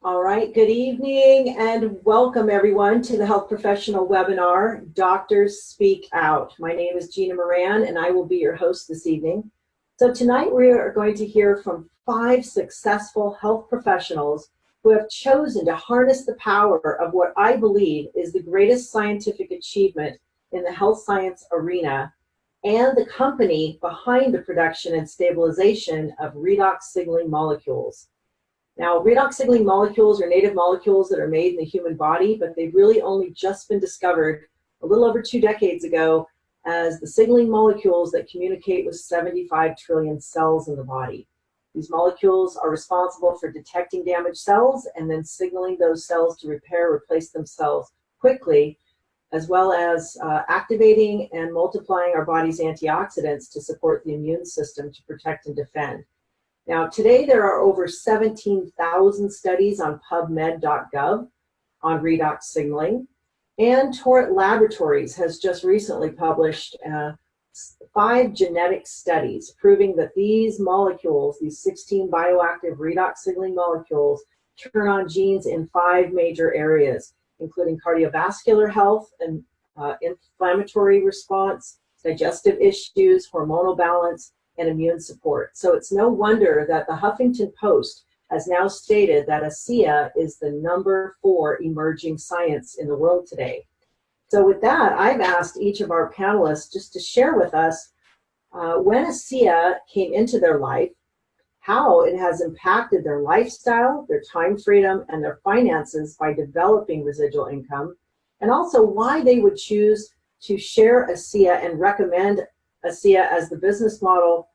All right, good evening and welcome everyone to the Health Professional webinar, Doctors Speak Out. My name is Gina Moran and I will be your host this evening. So tonight we are going to hear from 5 successful health professionals who have chosen to harness the power of what I believe is the greatest scientific achievement in the health science arena and the company behind the production and stabilization of redox signaling molecules. Now, redox signaling molecules are native molecules that are made in the human body, but they've really only just been discovered a little over 2 decades ago as the signaling molecules that communicate with 75 trillion cells in the body. These molecules are responsible for detecting damaged cells and then signaling those cells to repair or replace themselves quickly, as well as activating and multiplying our body's antioxidants to support the immune system to protect and defend. Now, today there are over 17,000 studies on PubMed.gov on redox signaling, and Torrent Laboratories has just recently published 5 genetic studies proving that these molecules, these 16 bioactive redox signaling molecules, turn on genes in 5 major areas, including cardiovascular health and inflammatory response, digestive issues, hormonal balance, and immune support. So it's no wonder that the Huffington Post has now stated that ASEA is the number 4 emerging science in the world today. So with that, I've asked each of our panelists just to share with us when ASEA came into their life, how it has impacted their lifestyle, their time freedom, and their finances by developing residual income, and also why they would choose to share ASEA and recommend ASEA as the business model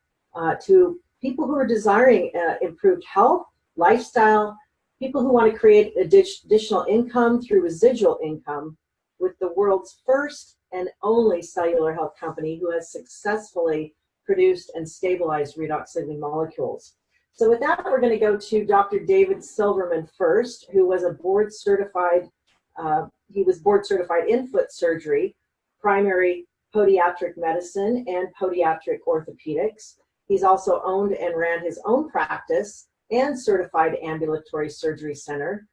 to people who are desiring improved health, lifestyle, people who want to create additional income through residual income with the world's first and only cellular health company who has successfully produced and stabilized redox signaling molecules. So with that, we're going to go to Dr. David Silverman first, who was a board certified in foot surgery, primary podiatric medicine, and podiatric orthopedics. He's also owned and ran his own practice and certified ambulatory surgery center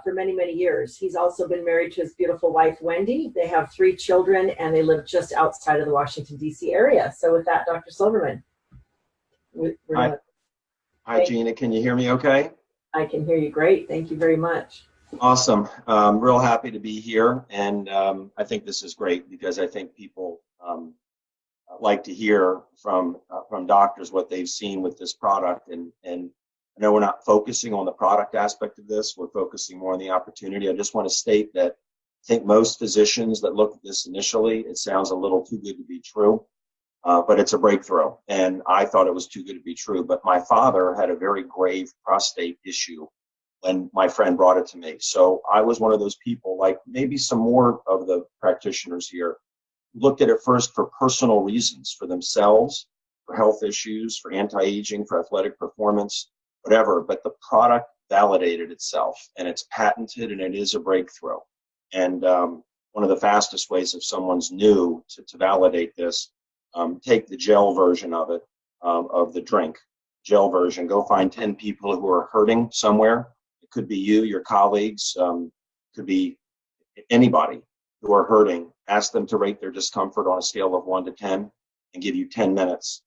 for many, many years. He's also been married to his beautiful wife, Wendy. They have 3 children, and they live just outside of the Washington, D.C. area. So with that, Dr. Silverman. Hi, Gina. Can you hear me okay? I can hear you great. Thank you very much. Awesome. Real happy to be here. And I think this is great because I think people like to hear from doctors what they've seen with this product. And I know we're not focusing on the product aspect of this. We're focusing more on the opportunity. I just want to state that I think most physicians that look at this initially, it sounds a little too good to be true. But it's a breakthrough. And I thought it was too good to be true. But my father had a very grave prostate issue when my friend brought it to me. So I was one of those people, like maybe some more of the practitioners here, looked at it first for personal reasons, for themselves, for health issues, for anti-aging, for athletic performance, whatever. But the product validated itself, and it's patented, and it is a breakthrough. And one of the fastest ways, if someone's new to validate this, take the gel version of it, of the drink, gel version. Go find 10 people who are hurting somewhere. It could be you, your colleagues, could be anybody who are hurting. Ask them to rate their discomfort on a scale of 1 to 10 and give you 10 minutes.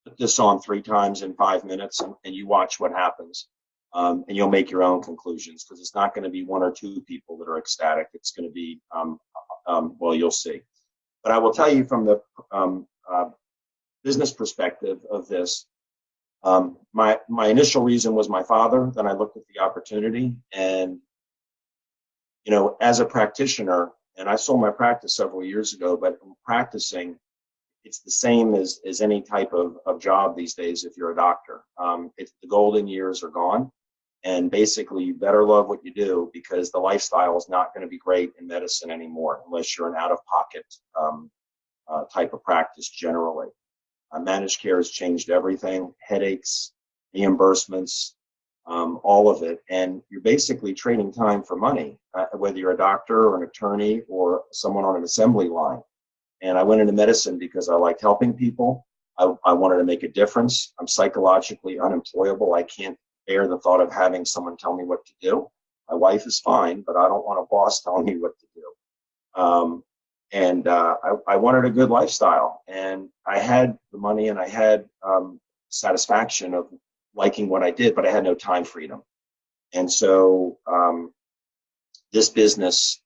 Put this on 3 times in 5 minutes and you watch what happens. And you'll make your own conclusions because it's not going to be 1 or 2 people that are ecstatic. It's going to be, well, you'll see. But I will tell you from the business perspective of this, my initial reason was my father. Then I looked at the opportunity, and as a practitioner, and I sold my practice several years ago, but practicing, it's the same as any type of job these days. If you're a doctor, the golden years are gone, and basically you better love what you do because the lifestyle is not going to be great in medicine anymore unless you're an out-of-pocket type of practice generally. Managed care has changed everything, headaches, reimbursements, all of it. And you're basically trading time for money, whether you're a doctor or an attorney or someone on an assembly line. And I went into medicine because I liked helping people. I wanted to make a difference. I'm psychologically unemployable. I can't bear the thought of having someone tell me what to do. My wife is fine, but I don't want a boss telling me what to do. I wanted a good lifestyle, and I had the money and I had satisfaction of liking what I did, but I had no time freedom. And so this business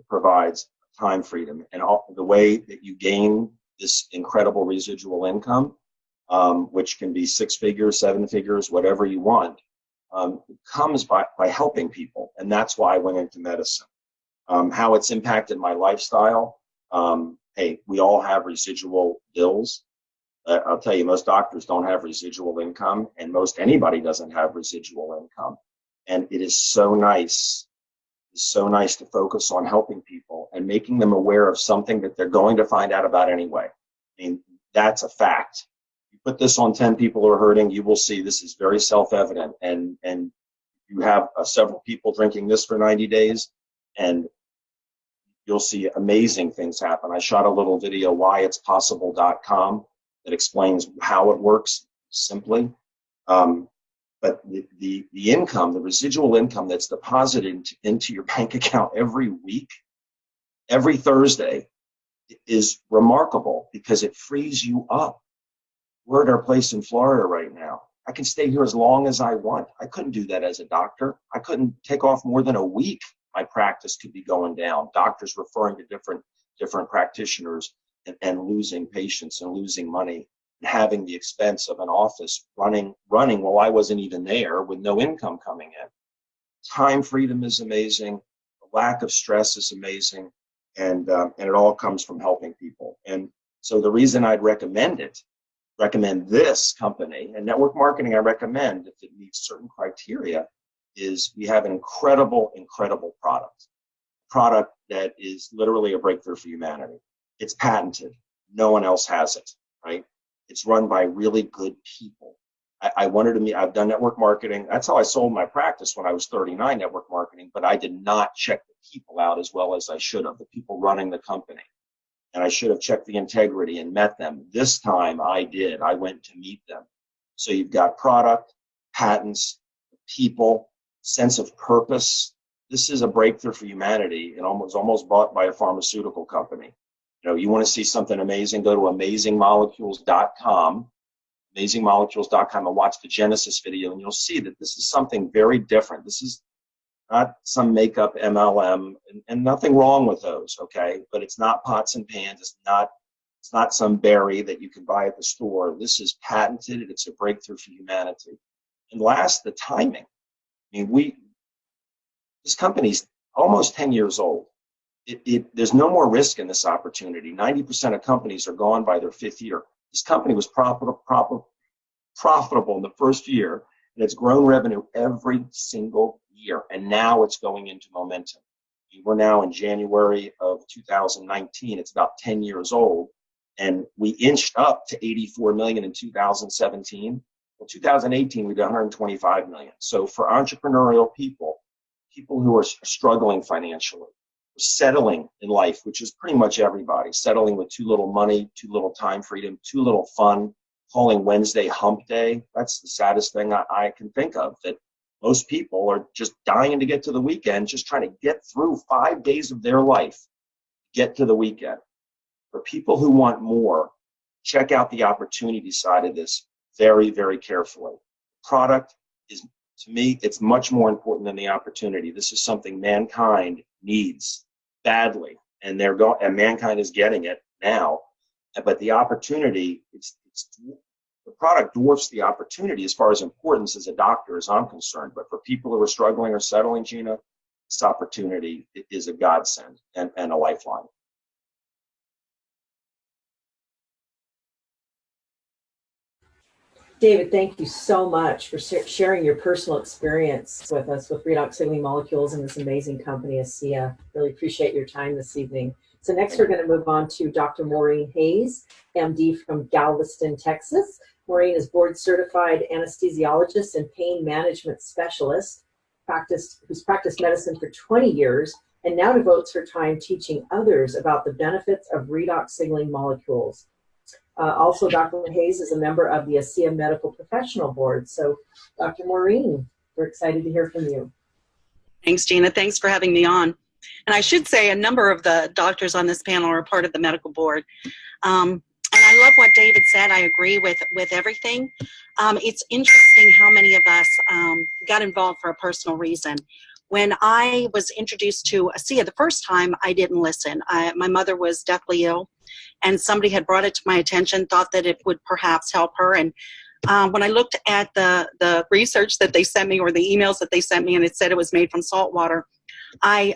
provides time freedom, and the way that you gain this incredible residual income, which can be 6 figures, 7 figures, whatever you want, comes by helping people. And that's why I went into medicine. How it's impacted my lifestyle. Hey, we all have residual bills. I'll tell you, most doctors don't have residual income, and most anybody doesn't have residual income. And it is so nice. It's so nice to focus on helping people and making them aware of something that they're going to find out about anyway. I mean, that's a fact. You put this on 10 people who are hurting, you will see this is very self-evident. And you have several people drinking this for 90 days, and you'll see amazing things happen. I shot a little video, whyitspossible.com, that explains how it works simply. But the income, the residual income that's deposited into your bank account every week, every Thursday, is remarkable because it frees you up. We're at our place in Florida right now. I can stay here as long as I want. I couldn't do that as a doctor. I couldn't take off more than a week. My practice could be going down. Doctors referring to different practitioners and losing patients and losing money, and having the expense of an office running while I wasn't even there with no income coming in. Time freedom is amazing. The lack of stress is amazing. And it all comes from helping people. And so the reason I'd recommend this company, and network marketing I recommend if it meets certain criteria, is we have an incredible product that is literally a breakthrough for humanity. It's patented. No one else has it, right? It's run by really good people. I've done network marketing. That's how I sold my practice when I was 39, network marketing, but I did not check the people out as well as I should have, the people running the company. And I should have checked the integrity and met them. This time I did. I went to meet them. So you've got product, patents, people, sense of purpose. This is a breakthrough for humanity, and almost bought by a pharmaceutical company. You know, you want to see something amazing, go to amazingmolecules.com, amazingmolecules.com, and watch the Genesis video, and you'll see that this is something very different. This is not some makeup MLM, and nothing wrong with those, okay? But it's not pots and pans. It's not some berry that you can buy at the store. This is patented, and it's a breakthrough for humanity. And last, the timing. I mean, this company's almost 10 years old. There's no more risk in this opportunity. 90% of companies are gone by their 5th year. This company was profitable in the first year, and it's grown revenue every single year, and now it's going into momentum. We're now in January of 2019. It's about 10 years old, and we inched up to 84 million in 2017. In 2018, we did 125 million. So for entrepreneurial people who are struggling financially, settling in life, which is pretty much everybody, settling with too little money, too little time freedom, too little fun, calling Wednesday hump day. That's the saddest thing I can think of, that most people are just dying to get to the weekend, just trying to get through 5 days of their life, get to the weekend. For people who want more, check out the opportunity side of this very, very carefully. Product is, to me, it's much more important than the opportunity. This is something mankind needs badly, and mankind is getting it now. But the opportunity, the product dwarfs the opportunity as far as importance as a doctor, as I'm concerned. But for people who are struggling or settling, Gina, this opportunity is a godsend and a lifeline. David, thank you so much for sharing your personal experience with us with Redox Signaling Molecules and this amazing company, ASEA. Really appreciate your time this evening. So next we're going to move on to Dr. Maureen Hayes, MD from Galveston, Texas. Maureen is board certified anesthesiologist and pain management specialist, who's practiced medicine for 20 years and now devotes her time teaching others about the benefits of redox signaling molecules. Also, Dr. Hayes is a member of the ASEA Medical Professional Board. So, Dr. Maureen, we're excited to hear from you. Thanks, Gina. Thanks for having me on. And I should say a number of the doctors on this panel are part of the medical board. And I love what David said. I agree with everything. It's interesting how many of us got involved for a personal reason. When I was introduced to ASEA the first time, I didn't listen. My mother was deathly ill, and somebody had brought it to my attention, thought that it would perhaps help her. And when I looked at the research that they sent me, or the emails that they sent me, and it said it was made from salt water, I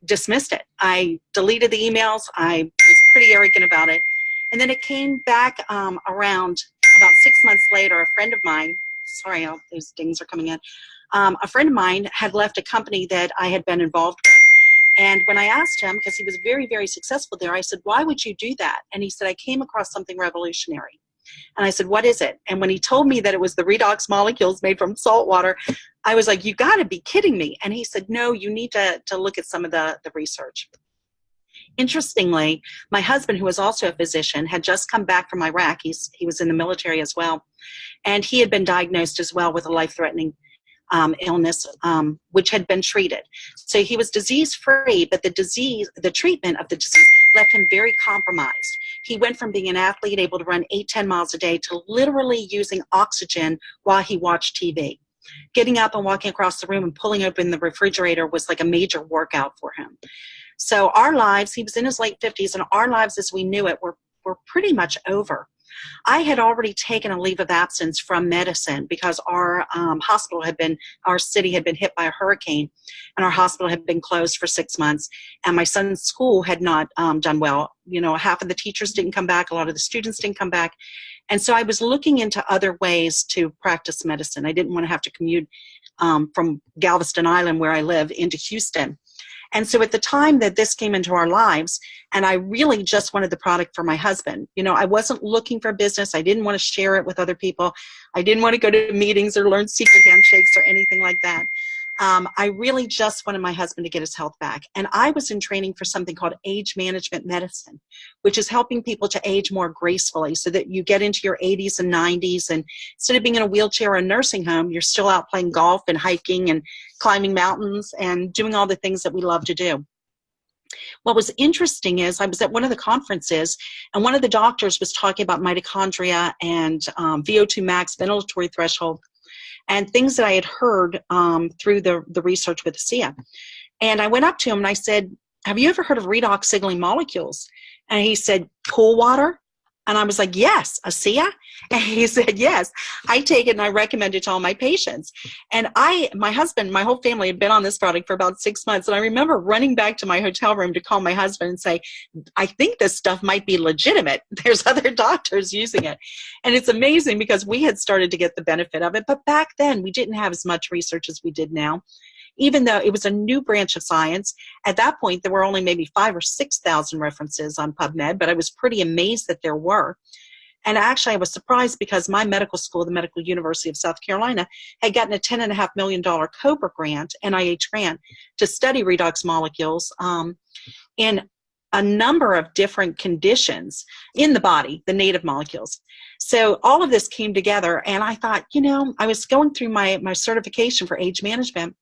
dismissed it. I deleted the emails. I was pretty arrogant about it. And then it came back around about 6 months later. A friend of mine, sorry, those dings are coming in. A friend of mine had left a company that I had been involved with. And when I asked him, because he was very, very successful there, I said, why would you do that? And he said, I came across something revolutionary. And I said, what is it? And when he told me that it was the Redox molecules made from salt water, I was like, you got to be kidding me. And he said, no, you need to look at some of the research. Interestingly, my husband, who was also a physician, had just come back from Iraq. He was in the military as well. And he had been diagnosed as well with a life-threatening illness, which had been treated. So he was disease-free, but the treatment of the disease left him very compromised. He went from being an athlete, able to run 8-10 miles a day, to literally using oxygen while he watched TV. Getting up and walking across the room and pulling open the refrigerator was like a major workout for him. So our lives, he was in his late 50s, and our lives as we knew it were pretty much over. I had already taken a leave of absence from medicine because our our city had been hit by a hurricane, and our hospital had been closed for 6 months, and my son's school had not done well. You know, half of the teachers didn't come back, a lot of the students didn't come back, and so I was looking into other ways to practice medicine. I didn't want to have to commute from Galveston Island, where I live, into Houston. And so at the time that this came into our lives, and I really just wanted the product for my husband. You know, I wasn't looking for business. I didn't want to share it with other people. I didn't want to go to meetings or learn secret handshakes or anything like that. I really just wanted my husband to get his health back. And I was in training for something called age management medicine, which is helping people to age more gracefully so that you get into your 80s and 90s, and instead of being in a wheelchair or a nursing home, you're still out playing golf and hiking and climbing mountains and doing all the things that we love to do. What was interesting is I was at one of the conferences, and one of the doctors was talking about mitochondria and VO2 max, ventilatory threshold, and things that I had heard through the research with ASEA. And I went up to him and I said, have you ever heard of redox signaling molecules? And he said, pool water? And I was like, yes, ASEA? And he said, yes, I take it and I recommend it to all my patients. And my husband, my whole family had been on this product for about 6 months. And I remember running back to my hotel room to call my husband and say, I think this stuff might be legitimate. There's other doctors using it. And it's amazing because we had started to get the benefit of it. But back then, we didn't have as much research as we did now. Even though it was a new branch of science, at that point, there were only maybe 5,000 or 6,000 references on PubMed, but I was pretty amazed that there were. And actually, I was surprised because my medical school, the Medical University of South Carolina, had gotten a $10.5 million COBRA grant, NIH grant, to study redox molecules in a number of different conditions in the body, the native molecules. So all of this came together, and I thought, you know, I was going through my certification for age management.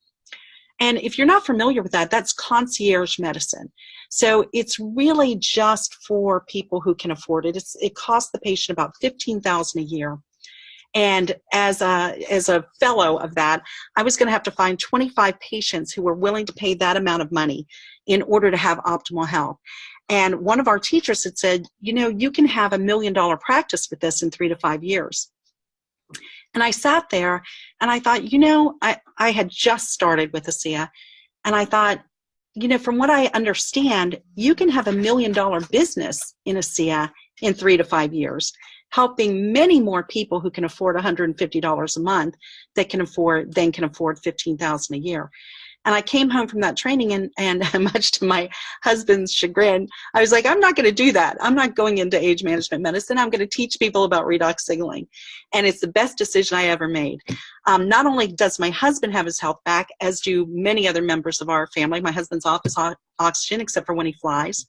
And if you're not familiar with that, that's concierge medicine. So it's really just for people who can afford it. It costs the patient about $15,000 a year. And as a fellow of that, I was going to have to find 25 patients who were willing to pay that amount of money in order to have optimal health. And one of our teachers had said, you know, you can have $1 million practice with this in 3 to 5 years. And I sat there and I thought, you know, I had just started with ASEA, and I thought, you know, from what I understand, you can have $1 million business in ASEA in 3 to 5 years, helping many more people who can afford $150 a month that can afford $15,000 a year. And I came home from that training, and much to my husband's chagrin, I was like, I'm not going to do that. I'm not going into age management medicine. I'm going to teach people about redox signaling. And it's the best decision I ever made. Not only does my husband have his health back, as do many other members of our family. My husband's off his oxygen, except for when he flies.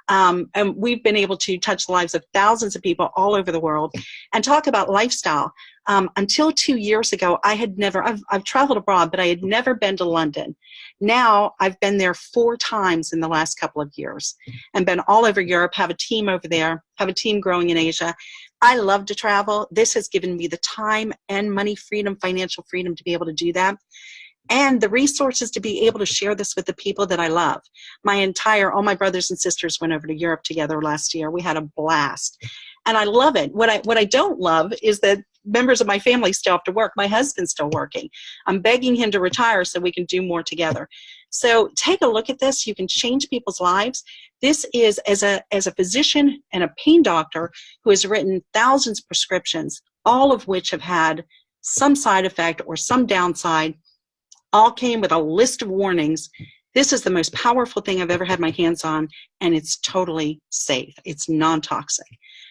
And we've been able to touch the lives of thousands of people all over the world and talk about lifestyle. Until 2 years ago, I've traveled abroad, but I had never been to London. Now I've been there 4 times in the last couple of years and been all over Europe, have a team over there, have a team growing in Asia. I love to travel. This has given me the time and money freedom, financial freedom to be able to do that. And the resources to be able to share this with the people that I love. All my brothers and sisters went over to Europe together last year. We had a blast. And I love it. What I don't love is that members of my family still have to work. My husband's still working. I'm begging him to retire so we can do more together. So take a look at this. You can change people's lives. This is as a physician and a pain doctor who has written thousands of prescriptions, all of which have had some side effect or some downside, all came with a list of warnings. This is the most powerful thing I've ever had my hands on, and it's totally safe. It's non-toxic.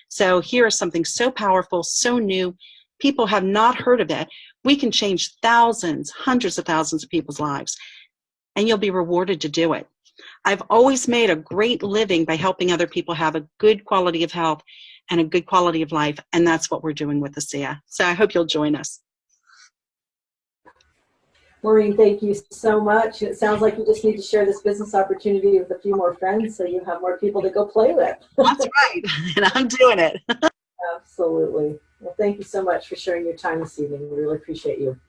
So here is something so powerful, so new. People have not heard of it. We can change thousands, hundreds of thousands of people's lives, and you'll be rewarded to do it. I've always made a great living by helping other people have a good quality of health and a good quality of life, and that's what we're doing with ASEA. So I hope you'll join us. Maureen, thank you so much. It sounds like you just need to share this business opportunity with a few more friends so you have more people to go play with. That's right, and I'm doing it. Absolutely. Well, thank you so much for sharing your time this evening. We really appreciate you.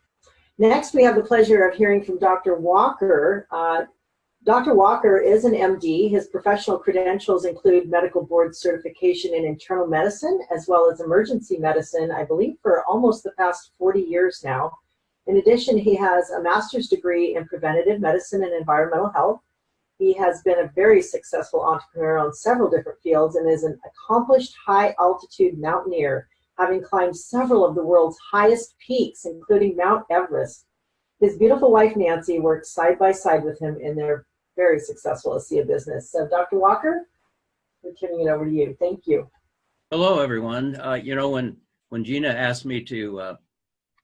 Next, we have the pleasure of hearing from Dr. Walker. Dr. Walker is an MD. His professional credentials include medical board certification in internal medicine as well as emergency medicine, I believe for almost the past 40 years now. In addition, he has a master's degree in preventative medicine and environmental health. He has been a very successful entrepreneur on several different fields and is an accomplished high-altitude mountaineer, having climbed several of the world's highest peaks, including Mount Everest. His beautiful wife, Nancy, works side by side with him in their very successful ASEA business. So, Dr. Walker, we're turning it over to you. Thank you. Hello, everyone. When Gina asked me to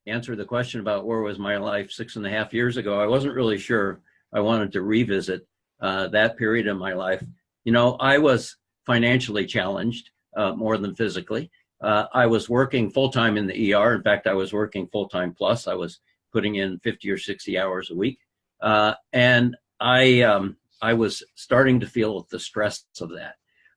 answer the question about where was my life 6.5 years ago, I wasn't really sure I wanted to revisit that period in my life. I was financially challenged more than physically. I was working full-time in the ER. In fact, I was working full-time plus. I was putting in 50 or 60 hours a week. And I was starting to feel the stress of that.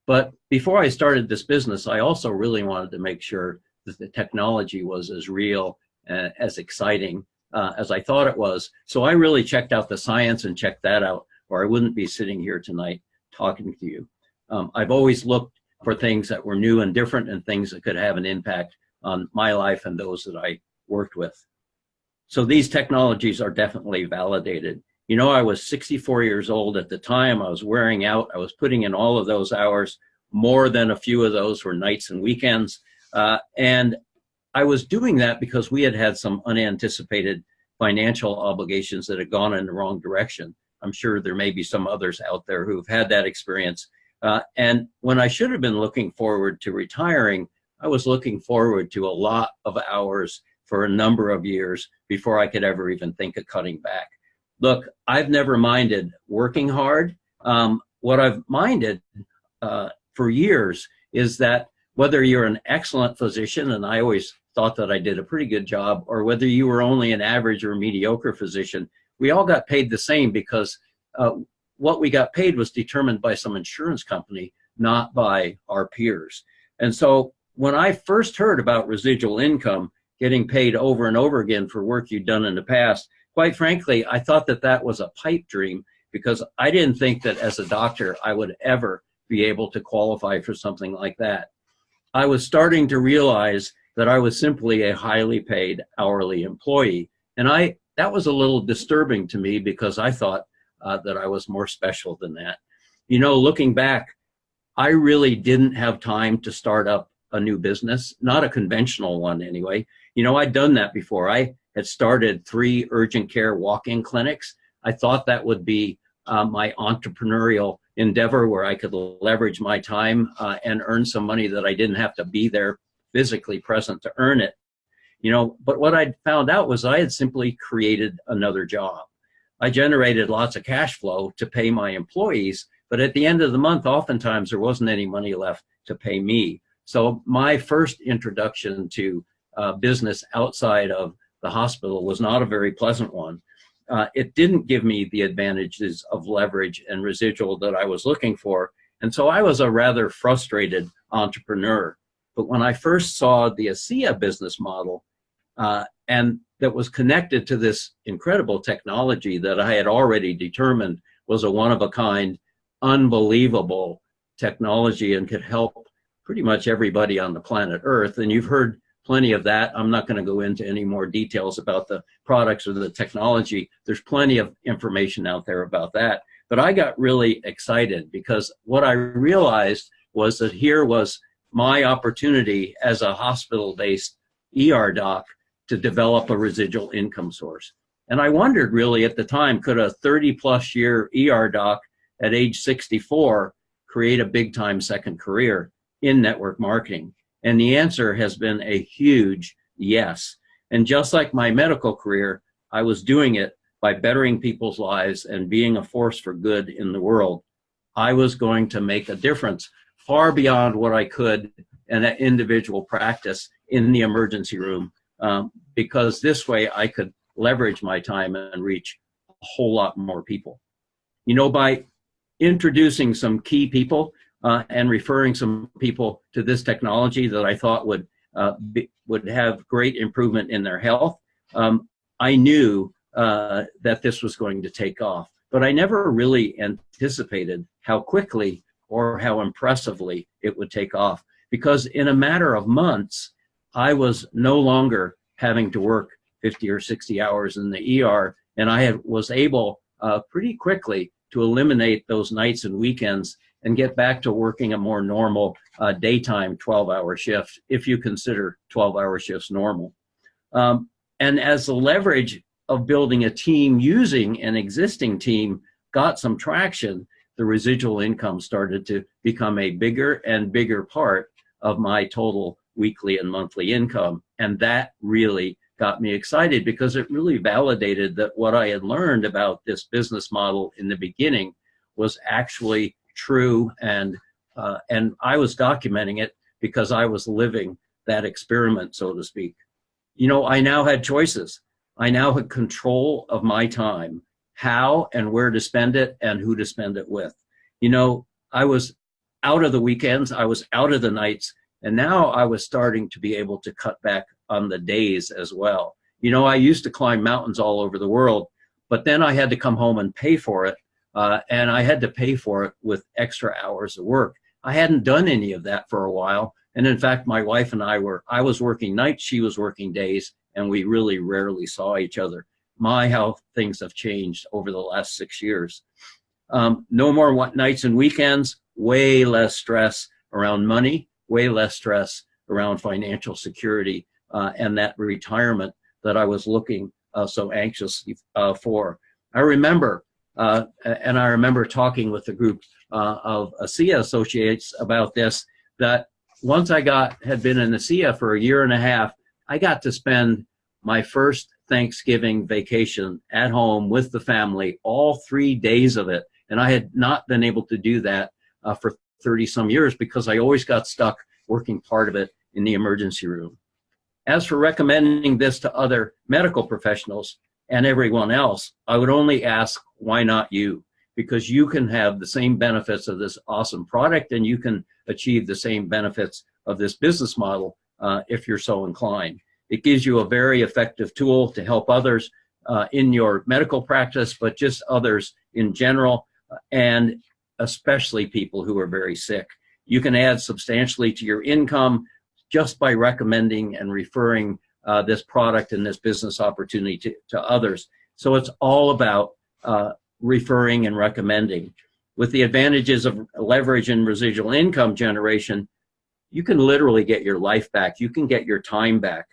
But before I started this business, I also really wanted to make sure that the technology was as real, as exciting as I thought it was. So I really checked out the science and checked that out, or I wouldn't be sitting here tonight talking to you. I've always looked for things that were new and different and things that could have an impact on my life and those that I worked with. So these technologies are definitely validated. I was 64 years old at the time. I was wearing out. I was putting in all of those hours. More than a few of those were nights and weekends. And I was doing that because we had some unanticipated financial obligations that had gone in the wrong direction. I'm sure there may be some others out there who've had that experience. And when I should have been looking forward to retiring, I was looking forward to a lot of hours for a number of years before I could ever even think of cutting back. Look, I've never minded working hard. What I've minded for years is that whether you're an excellent physician, and I always thought that I did a pretty good job, or whether you were only an average or mediocre physician, we all got paid the same because what we got paid was determined by some insurance company, not by our peers. And so when I first heard about residual income, getting paid over and over again for work you'd done in the past, quite frankly, I thought that that was a pipe dream because I didn't think that as a doctor I would ever be able to qualify for something like that. I was starting to realize that I was simply a highly paid hourly employee. And that was a little disturbing to me because I thought that I was more special than that. Looking back, I really didn't have time to start up a new business, not a conventional one anyway. I'd done that before. I had started 3 urgent care walk-in clinics. I thought that would be my entrepreneurial endeavor where I could leverage my time and earn some money that I didn't have to be there physically present to earn it. But what I'd found out was I had simply created another job. I generated lots of cash flow to pay my employees, But at the end of the month, oftentimes there wasn't any money left to pay me. So my first introduction to business outside of the hospital was not a very pleasant one. It didn't give me the advantages of leverage and residual that I was looking for. And so I was a rather frustrated entrepreneur. But when I first saw the ASEA business model, and that was connected to this incredible technology that I had already determined was a one-of-a-kind, unbelievable technology and could help pretty much everybody on the planet Earth. And you've heard plenty of that. I'm not going to go into any more details about the products or the technology. There's plenty of information out there about that. But I got really excited because what I realized was that here was my opportunity as a hospital-based ER doc to develop a residual income source. And I wondered really at the time, could a 30-plus year ER doc at age 64 create a big-time second career in network marketing? And the answer has been a huge yes. And just like my medical career, I was doing it by bettering people's lives and being a force for good in the world. I was going to make a difference far beyond what I could in an individual practice in the emergency room, because this way I could leverage my time and reach a whole lot more people. You know, by introducing some key people and referring some people to this technology that I thought would have great improvement in their health, I knew that this was going to take off. But I never really anticipated how quickly or how impressively it would take off, because in a matter of months, I was no longer having to work 50 or 60 hours in the ER, and I was able pretty quickly to eliminate those nights and weekends and get back to working a more normal daytime 12-hour shift, if you consider 12-hour shifts normal. And as the leverage of building a team using an existing team got some traction, the residual income started to become a bigger and bigger part of my total weekly and monthly income. And that really got me excited because it really validated that what I had learned about this business model in the beginning was actually true, and I was documenting it because I was living that experiment, so to speak. You know, I now had choices. I now had control of my time, how and where to spend it and who to spend it with. You know, I was out of the weekends, I was out of the nights, and now I was starting to be able to cut back on the days as well. You know, I used to climb mountains all over the world, but then I had to come home and pay for it. And I had to pay for it with extra hours of work. I hadn't done any of that for a while. And in fact, my wife and I was working nights, she was working days, and we really rarely saw each other. How things have changed over the last 6 years. No more nights and weekends, way less stress around money, way less stress around financial security, and that retirement that I was looking so anxiously for. I remember talking with a group of ASEA associates about this, that once I had been in ASEA for a year and a half, I got to spend my first Thanksgiving vacation at home with the family, all 3 days of it. And I had not been able to do that for 30 some years because I always got stuck working part of it in the emergency room. As for recommending this to other medical professionals and everyone else, I would only ask, why not you? Because you can have the same benefits of this awesome product, and you can achieve the same benefits of this business model if you're so inclined. It gives you a very effective tool to help others in your medical practice, but just others in general, and especially people who are very sick. You can add substantially to your income just by recommending and referring this product and this business opportunity to others. So it's all about referring and recommending. With the advantages of leverage and residual income generation, you can literally get your life back. You can get your time back.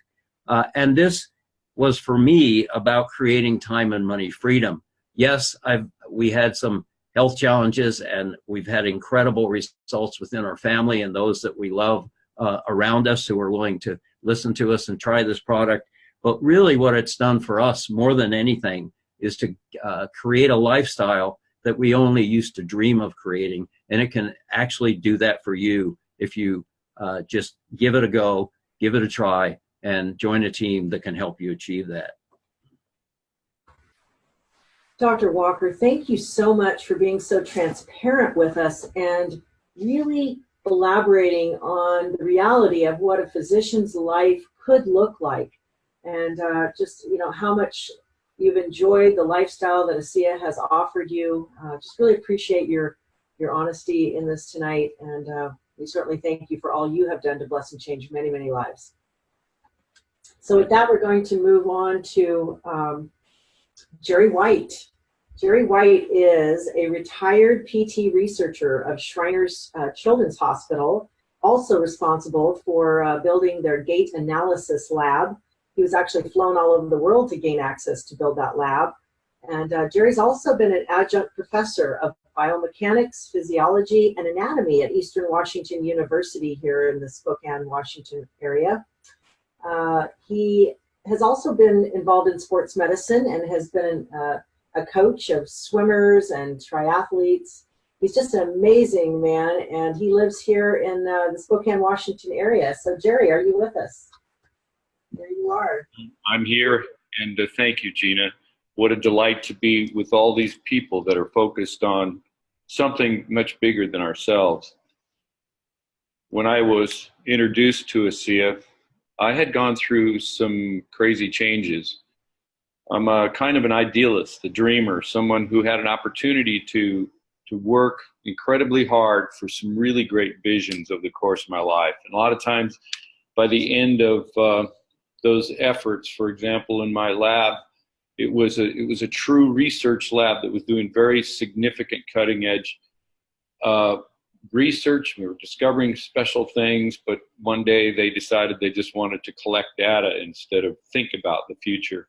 And this was, for me, about creating time and money freedom. Yes, we had some health challenges, and we've had incredible results within our family and those that we love around us who are willing to listen to us and try this product. But really what it's done for us more than anything is to create a lifestyle that we only used to dream of creating. And it can actually do that for you if you just give it a go, give it a try, and join a team that can help you achieve that. Dr. Walker, thank you so much for being so transparent with us and really elaborating on the reality of what a physician's life could look like, and just, you know, how much you've enjoyed the lifestyle that ASEA has offered you. Just really appreciate your honesty in this tonight, and we certainly thank you for all you have done to bless and change many, many lives. So with that, we're going to move on to Jerry White. Jerry White is a retired PT researcher of Shriners Children's Hospital, also responsible for building their gait analysis lab. He was actually flown all over the world to gain access to build that lab. And Jerry's also been an adjunct professor of biomechanics, physiology, and anatomy at Eastern Washington University here in the Spokane, Washington area. He has also been involved in sports medicine and has been a coach of swimmers and triathletes. He's just an amazing man, and he lives here in the Spokane, Washington area. So Jerry, are you with us? There you are. I'm here, and thank you, Gina. What a delight to be with all these people that are focused on something much bigger than ourselves. When I was introduced to ASEA, I had gone through some crazy changes. I'm a kind of an idealist, a dreamer, someone who had an opportunity to work incredibly hard for some really great visions over the course of my life. And a lot of times, by the end of those efforts, for example, in my lab, it was a true research lab that was doing very significant cutting edge research. We were discovering special things, but one day they decided they just wanted to collect data instead of think about the future.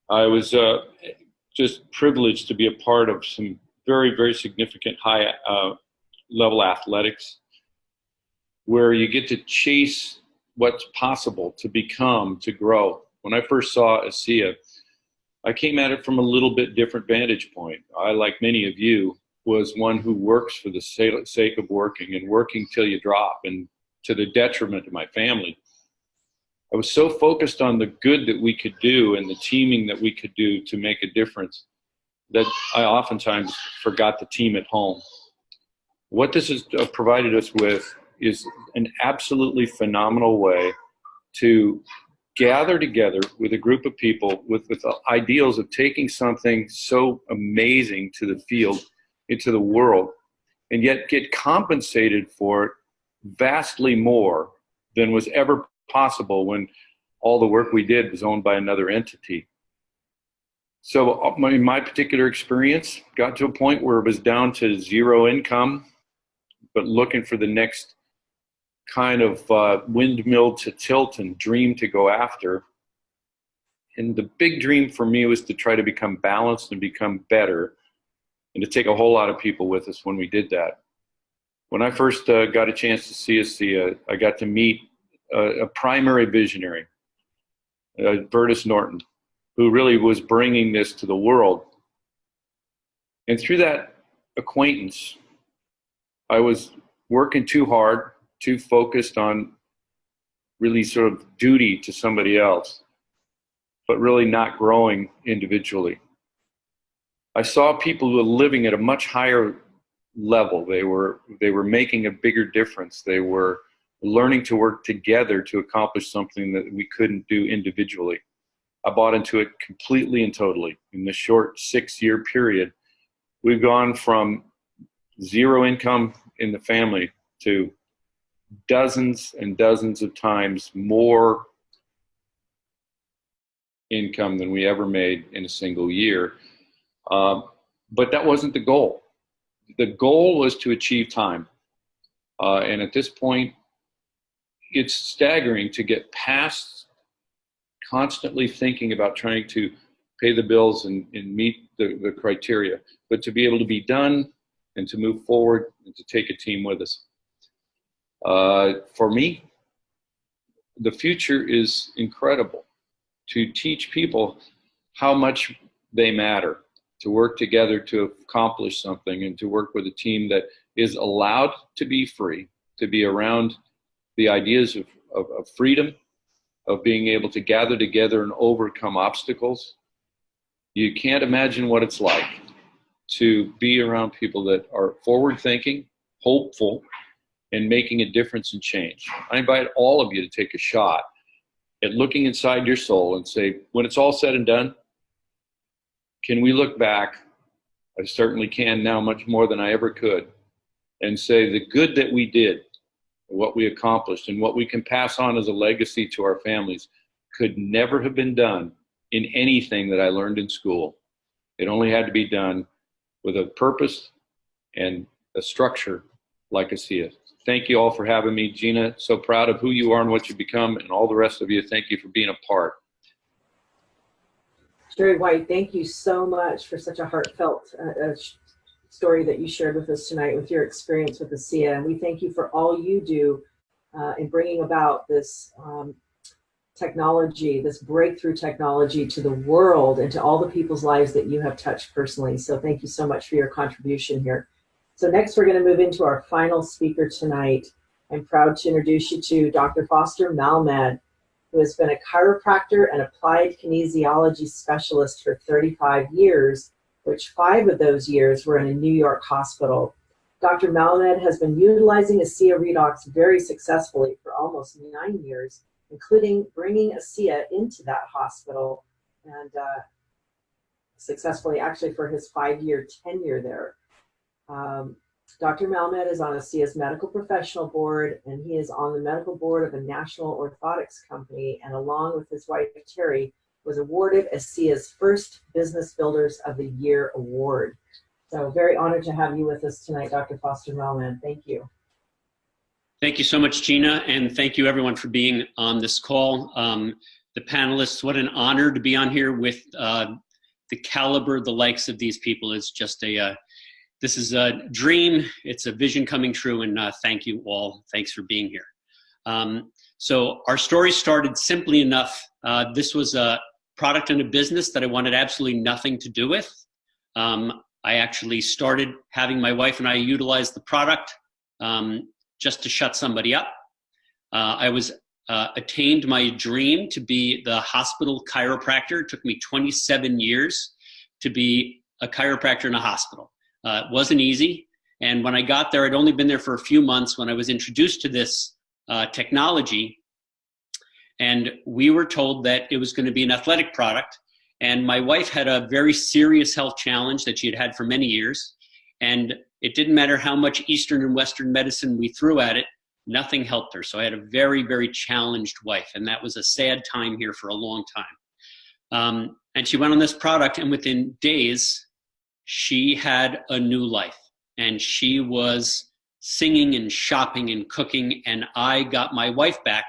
I was just privileged to be a part of some very, very significant high level athletics where you get to chase what's possible to become, to grow. When I first saw ASEA, I came at it from a little bit different vantage point. I, like many of you, was one who works for the sake of working and working till you drop, and to the detriment of my family. I was so focused on the good that we could do and the teaming that we could do to make a difference that I oftentimes forgot the team at home. What this has provided us with is an absolutely phenomenal way to gather together with a group of people with the ideals of taking something so amazing to the field, into the world, and yet get compensated for it vastly more than was ever possible when all the work we did was owned by another entity. So in my particular experience, got to a point where it was down to zero income, but looking for the next kind of windmill to tilt and dream to go after. And the big dream for me was to try to become balanced and become better, and to take a whole lot of people with us when we did that. When I first got a chance to see ASEA, I got to meet a primary visionary, Vertus Norton, who really was bringing this to the world. And through that acquaintance, I was working too hard, too focused on really sort of duty to somebody else, but really not growing individually. I saw people who were living at a much higher level. They were making a bigger difference. They were learning to work together to accomplish something that we couldn't do individually. I bought into it completely and totally. In this short 6-year period, we've gone from zero income in the family to dozens and dozens of times more income than we ever made in a single year. But that wasn't the goal. The goal was to achieve time. And at this point, it's staggering to get past constantly thinking about trying to pay the bills and meet the criteria, but to be able to be done and to move forward and to take a team with us. For me, the future is incredible. To teach people how much they matter, to work together to accomplish something, and to work with a team that is allowed to be free, to be around the ideas of freedom, of being able to gather together and overcome obstacles. You can't imagine what it's like to be around people that are forward-thinking, hopeful, and making a difference and change. I invite all of you to take a shot at looking inside your soul and say, when it's all said and done, can we look back? I certainly can now, much more than I ever could, and say the good that we did, what we accomplished, and what we can pass on as a legacy to our families could never have been done in anything that I learned in school. It only had to be done with a purpose and a structure like ASEA. Thank you all for having me. Gina, so proud of who you are and what you've become, and all the rest of you, thank you for being a part. Jerry White, thank you so much for such a heartfelt story that you shared with us tonight with your experience with ASEA. And we thank you for all you do in bringing about this technology, this breakthrough technology to the world and to all the people's lives that you have touched personally. So thank you so much for your contribution here. So next we're going to move into our final speaker tonight. I'm proud to introduce you to Dr. Foster Malmed, who has been a chiropractor and applied kinesiology specialist for 35 years, which 5 of those years were in a New York hospital. Dr. Malmed has been utilizing ASEA Redox very successfully for almost 9 years, including bringing ASEA into that hospital and successfully actually for his 5-year tenure there. Dr. Malmed is on ASEA's medical professional board, and he is on the medical board of a national orthotics company, and along with his wife Terry, was awarded ASEA's first Business Builders of the Year award. So very honored to have you with us tonight, Dr. Foster Malmed. Thank you. Thank you so much, Gina, and thank you everyone for being on this call. The panelists, what an honor to be on here with the caliber, the likes of these people. Is just this is a dream, it's a vision coming true, and thank you all. Thanks for being here. So our story started simply enough. This was a product and a business that I wanted absolutely nothing to do with. I actually started having my wife and I utilize the product just to shut somebody up. I was attained my dream to be the hospital chiropractor. It took me 27 years to be a chiropractor in a hospital. It wasn't easy. And when I got there, I'd only been there for a few months when I was introduced to this technology. And we were told that it was going to be an athletic product. And my wife had a very serious health challenge that she had had for many years. And it didn't matter how much Eastern and Western medicine we threw at it, nothing helped her. So I had a very, very challenged wife. And that was a sad time here for a long time. And she went on this product, and within days, she had a new life. And she was singing and shopping and cooking. And I got my wife back,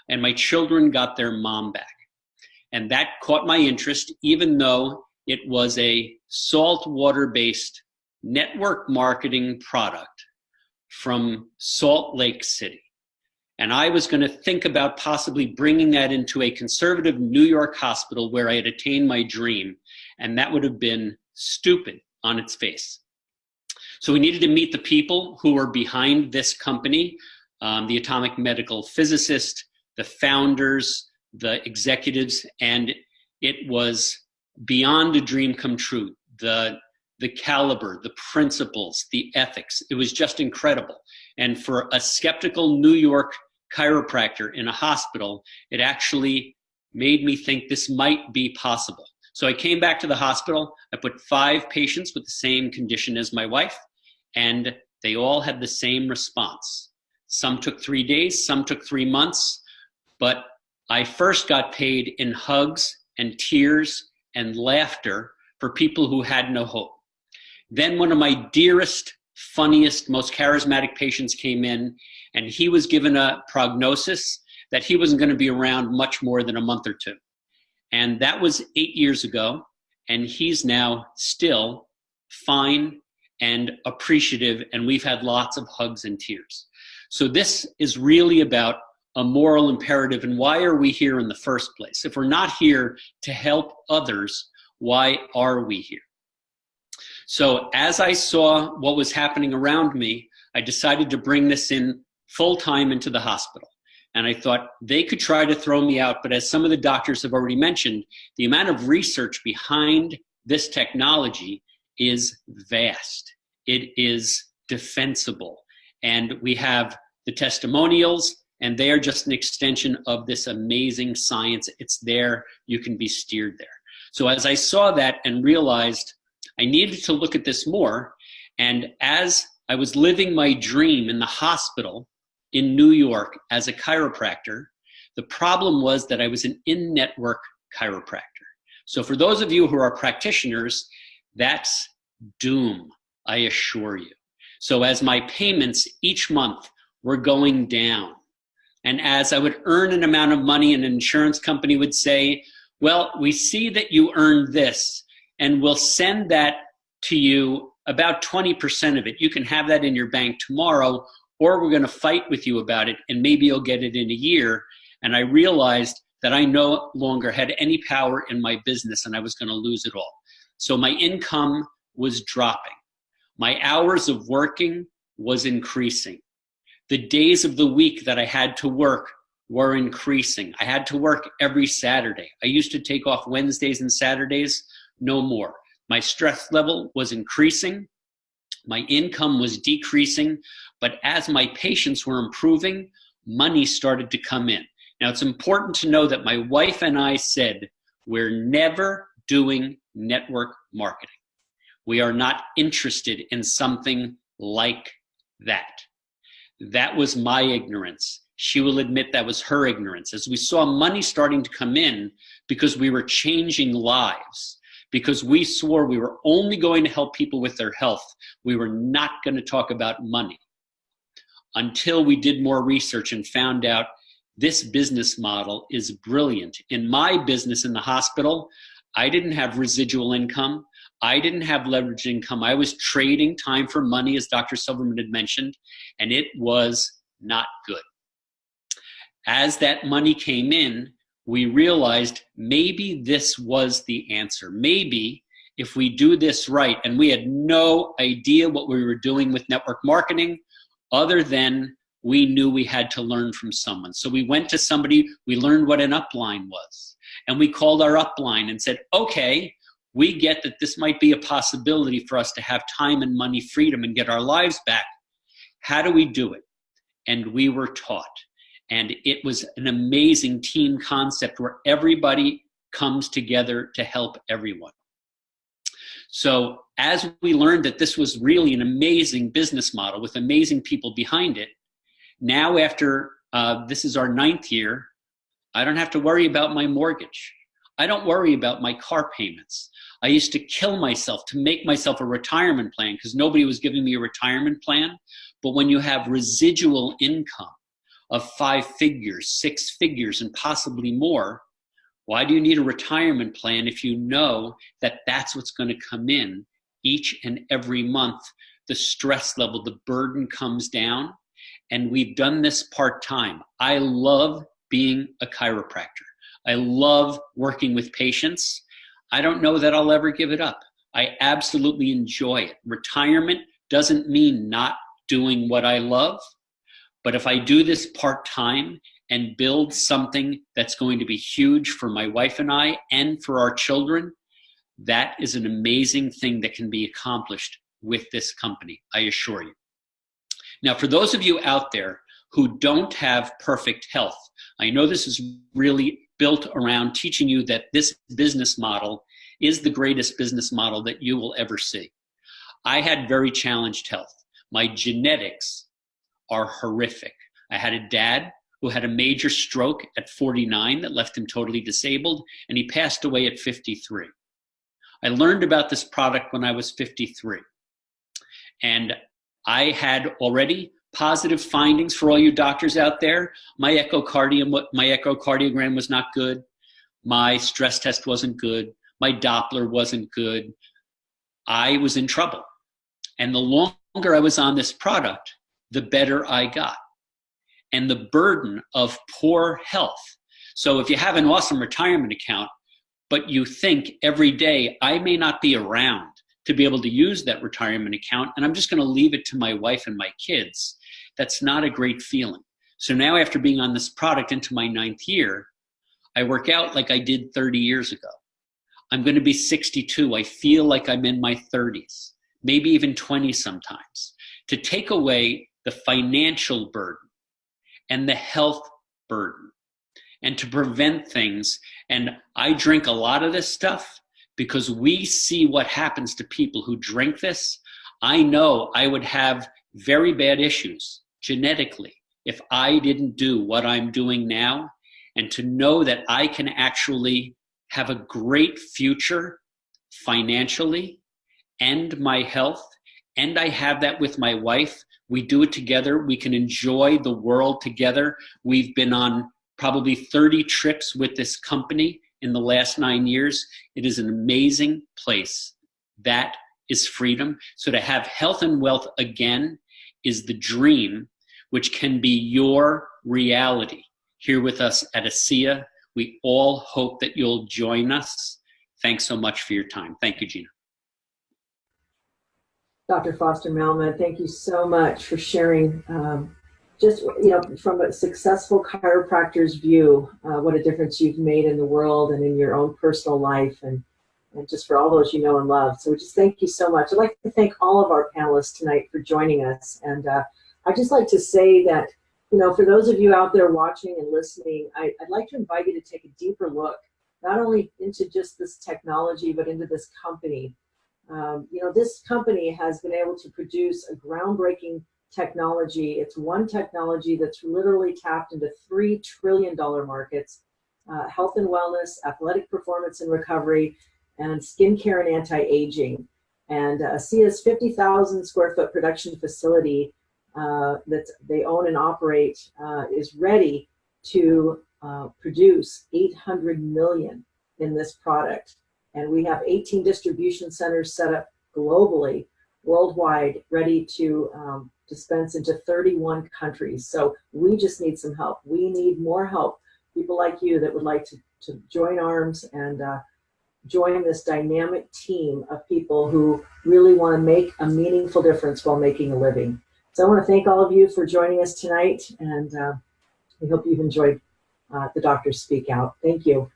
and my children got their mom back. And that caught my interest, even though it was a saltwater-based network marketing product from Salt Lake City. And I was going to think about possibly bringing that into a conservative New York hospital where I had attained my dream. And that would have been stupid on its face. So we needed to meet the people who were behind this company, the atomic medical physicist, the founders, the executives, and it was beyond a dream come true. The caliber, the principles, the ethics, it was just incredible. And for a skeptical New York chiropractor in a hospital, it actually made me think this might be possible. So I came back to the hospital. I put 5 patients with the same condition as my wife, and they all had the same response. Some took 3 days, some took 3 months, but I first got paid in hugs and tears and laughter for people who had no hope. Then one of my dearest, funniest, most charismatic patients came in, and he was given a prognosis that he wasn't going to be around much more than a month or 2. And that was 8 years ago, and he's now still fine and appreciative, and we've had lots of hugs and tears. So this is really about a moral imperative, and why are we here in the first place? If we're not here to help others, why are we here? So as I saw what was happening around me, I decided to bring this in full time into the hospital. And I thought they could try to throw me out, but as some of the doctors have already mentioned, the amount of research behind this technology is vast. It is defensible. And we have the testimonials, and they are just an extension of this amazing science. It's there. You can be steered there. So as I saw that and realized I needed to look at this more, and as I was living my dream in the hospital in New York as a chiropractor, the problem was that I was an in-network chiropractor. So for those of you who are practitioners, that's doom, I assure you. So as my payments each month were going down, and as I would earn an amount of money, an insurance company would say, well, we see that you earned this, and we'll send that to you, about 20% of it. You can have that in your bank tomorrow, or we're going to fight with you about it, and maybe you'll get it in a year. And I realized that I no longer had any power in my business, and I was going to lose it all. So my income was dropping. My hours of working was increasing. The days of the week that I had to work were increasing. I had to work every Saturday. I used to take off Wednesdays and Saturdays, no more. My stress level was increasing. My income was decreasing. But as my patients were improving, money started to come in. Now, it's important to know that my wife and I said, we're never doing network marketing. We are not interested in something like that. That was my ignorance. She will admit that was her ignorance. As we saw money starting to come in because we were changing lives, because we swore we were only going to help people with their health, we were not going to talk about money until we did more research and found out this business model is brilliant. In my business in the hospital, I didn't have residual income. I didn't have leveraged income. I was trading time for money, as Dr. Silverman had mentioned, and it was not good. As that money came in, we realized maybe this was the answer. Maybe if we do this right, and we had no idea what we were doing with network marketing, other than we knew we had to learn from someone. So we went to somebody, we learned what an upline was, and we called our upline and said, okay, we get that this might be a possibility for us to have time and money freedom and get our lives back. How do we do it? And we were taught. And it was an amazing team concept where everybody comes together to help everyone. So as we learned that this was really an amazing business model with amazing people behind it, now after this is our 9th year, I don't have to worry about my mortgage. I don't worry about my car payments. I used to kill myself to make myself a retirement plan because nobody was giving me a retirement plan. But when you have residual income of 5 figures, 6 figures, and possibly more, why do you need a retirement plan if you know that that's what's going to come in each and every month? The stress level, the burden comes down, and we've done this part-time. I love being a chiropractor. I love working with patients. I don't know that I'll ever give it up. I absolutely enjoy it. Retirement doesn't mean not doing what I love, but if I do this part-time and build something that's going to be huge for my wife and I and for our children, that is an amazing thing that can be accomplished with this company, I assure you. Now, for those of you out there who don't have perfect health, I know this is really built around teaching you that this business model is the greatest business model that you will ever see. I had very challenged health. My genetics are horrific. I had a dad who had a major stroke at 49 that left him totally disabled, and he passed away at 53. I learned about this product when I was 53. And I had already positive findings for all you doctors out there. My echocardiogram was not good. My stress test wasn't good. My Doppler wasn't good. I was in trouble. And the longer I was on this product, the better I got. And the burden of poor health. So if you have an awesome retirement account, but you think every day, I may not be around to be able to use that retirement account, and I'm just going to leave it to my wife and my kids. That's not a great feeling. So now, after being on this product into my 9th year, I work out like I did 30 years ago. I'm going to be 62. I feel like I'm in my 30s, maybe even 20 sometimes. To take away the financial burden and the health burden and to prevent things. And I drink a lot of this stuff because we see what happens to people who drink this. I know I would have very bad issues genetically if I didn't do what I'm doing now. And to know that I can actually have a great future financially and my health, and I have that with my wife. We do it together. We can enjoy the world together. We've been on probably 30 trips with this company in the last 9 years. It is an amazing place. That is freedom. So to have health and wealth again is the dream, which can be your reality. Here with us at ASEA, we all hope that you'll join us. Thanks so much for your time. Thank you, Gina. Dr. Foster Malma, thank you so much for sharing just, from a successful chiropractor's view, what a difference you've made in the world and in your own personal life, and just for all those you know and love. So just thank you so much. I'd like to thank all of our panelists tonight for joining us. And I'd just like to say that, for those of you out there watching and listening, I'd like to invite you to take a deeper look, not only into just this technology, but into this company. This company has been able to produce a groundbreaking technology. It's one technology that's literally tapped into $3 trillion markets, health and wellness, athletic performance and recovery, and skincare and anti-aging. And ASEA's 50,000 square foot production facility that they own and operate is ready to produce 800 million in this product. And we have 18 distribution centers set up globally, worldwide, ready to dispense into 31 countries. So we just need some help. We need more help. People like you that would like to join arms and join this dynamic team of people who really want to make a meaningful difference while making a living. So I want to thank all of you for joining us tonight, and we hope you've enjoyed the Doctors Speak Out. Thank you.